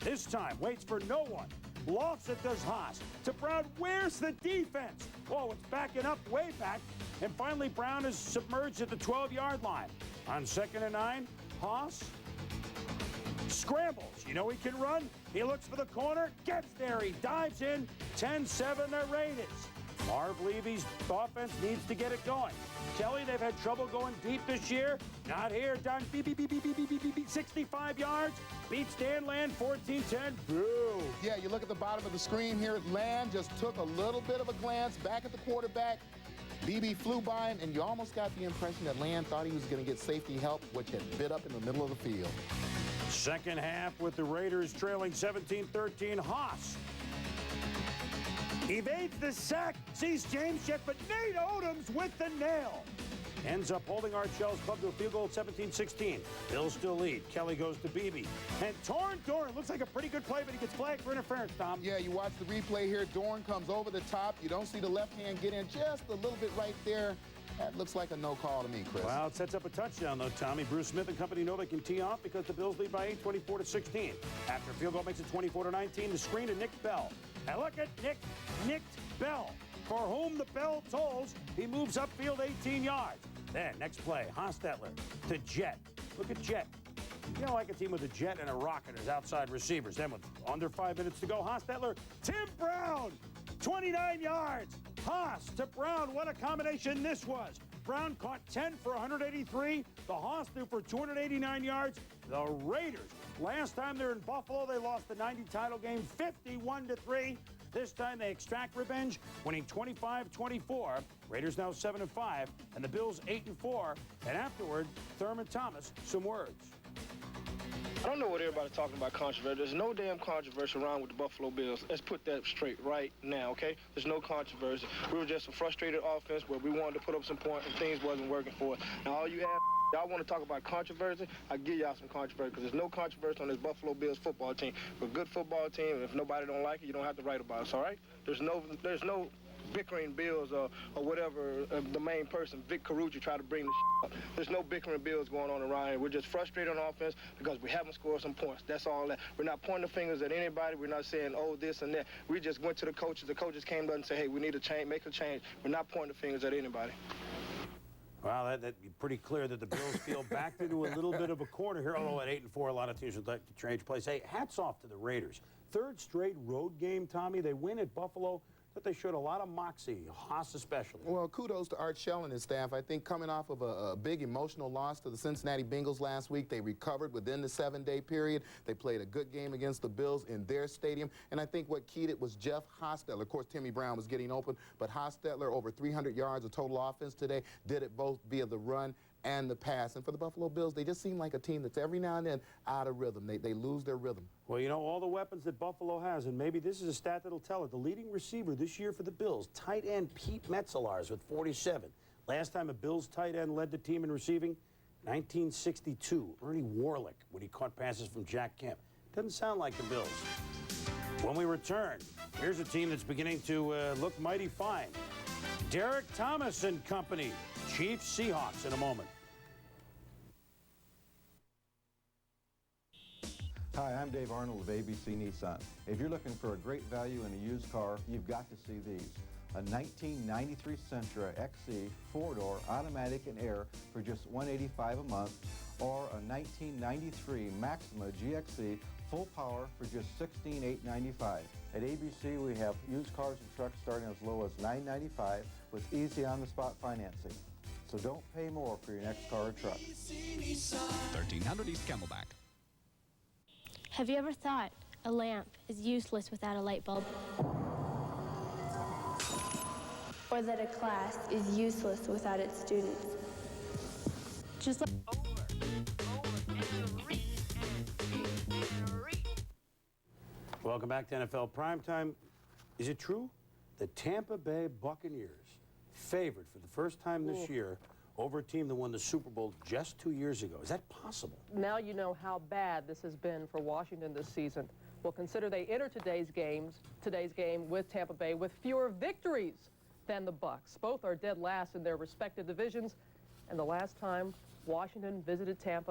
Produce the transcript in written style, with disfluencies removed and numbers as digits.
This time, waits for no one. Lofts it does Haas. To Brown, where's the defense? Oh, it's backing up, way back. And finally, Brown is submerged at the 12-yard line. On 2nd and 9, Haas scrambles. You know he can run. He looks for the corner, gets there. He dives in. 10-7 the Raiders. Marv Levy's offense needs to get it going. Kelly, they've had trouble going deep this year. Not here. Done. 65 yards. Beats Dan Land 14-10. Boo. Yeah, you look at the bottom of the screen here. Land just took a little bit of a glance back at the quarterback. BB flew by him, and you almost got the impression that Land thought he was going to get safety help, which had bit up in the middle of the field. Second half with the Raiders trailing 17-13. Haas evades the sack, sees James Jett, but Nate Odoms with the nail. Ends up holding Archell's club to a field goal at 17-16. Bills still lead. Kelly goes to Beebe. And Torrin Dorn looks like a pretty good play, but he gets flagged for interference, Tom. Yeah, you watch the replay here. Dorn comes over the top. You don't see the left hand get in just a little bit right there. That looks like a no call to me, Chris. Well, it sets up a touchdown, though, Tommy. Bruce Smith and company know they can tee off because the Bills lead by 8, 24-16. After a field goal makes it 24-19, the screen to Nick Bell. And look at Nick Bell, for whom the bell tolls. He moves upfield 18 yards. Then, next play, Hostetler to Jett. Look at Jett. You know, like a team with a jet and a rocket as outside receivers. Then with under 5 minutes to go, Hostetler, Tim Brown, 29 yards. Haas to Brown, what a combination this was. Brown caught 10 for 183. The Haas threw for 289 yards. The Raiders, last time they were in Buffalo, they lost the 90 title game 51-3. This time they extract revenge, winning 25-24. Raiders now 7-5, and the Bills 8-4. And afterward, Thurman Thomas, some words. I don't know what everybody's talking about controversy. There's no damn controversy around with the Buffalo Bills. Let's put that straight right now, okay? There's no controversy. We were just a frustrated offense where we wanted to put up some points and things wasn't working for us. Now, all you y'all want to talk about controversy, I'll give y'all some controversy because there's no controversy on this Buffalo Bills football team. We're a good football team, and if nobody don't like it, you don't have to write about us, all right? There's no bickering Bills or whatever, the main person, Vic Carucci, try to bring the up. There's no bickering Bills going on around here. We're just frustrated on offense because we haven't scored some points. That's all that. We're not pointing the fingers at anybody. We're not saying, oh, this and that. We just went to the coaches. The coaches came to us and said, hey, we need to change, make a change. We're not pointing the fingers at anybody. Well, that'd be pretty clear that the Bills feel back into a little bit of a corner here. Although at 8-4, a lot of teams would like to change place. Hey, hats off to the Raiders. Third straight road game, Tommy. They win at Buffalo. But they showed a lot of moxie, Haas especially. Well, kudos to Art Shell and his staff. I think coming off of a big emotional loss to the Cincinnati Bengals last week, they recovered within the 7-day period. They played a good game against the Bills in their stadium. And I think what keyed it was Jeff Hostetler. Of course, Timmy Brown was getting open, but Hostetler, over 300 yards of total offense today, did it both via the run and the pass. And for the Buffalo Bills, they just seem like a team that's every now and then out of rhythm. They lose their rhythm. Well, you know, all the weapons that Buffalo has, and maybe this is a stat that'll tell it. The leading receiver this year for the Bills, tight end Pete Metzelaars with 47. Last time a Bills tight end led the team in receiving, 1962. Ernie Warlick, when he caught passes from Jack Kemp. Doesn't sound like the Bills. When we return, here's a team that's beginning to look mighty fine. Derek Thomas and company, Chiefs Seahawks in a moment. Hi, I'm Dave Arnold of ABC Nissan. If you're looking for a great value in a used car, you've got to see these. A 1993 Sentra XC 4-door automatic and air for just $185 a month, or a 1993 Maxima GXC full power for just $16,895. At ABC, we have used cars and trucks starting as low as $995 with easy on-the-spot financing. So don't pay more for your next car or truck. 1300 East Camelback. Have you ever thought a lamp is useless without a light bulb? Or that a class is useless without its students? Just like Welcome back to NFL Primetime. Is it true? The Tampa Bay Buccaneers favored for the first time this year over a team that won the Super Bowl just 2 years ago. Is that possible? Now you know how bad this has been for Washington this season. Well, consider they enter today's game with Tampa Bay with fewer victories than the Bucs. Both are dead last in their respective divisions, and the last time Washington visited Tampa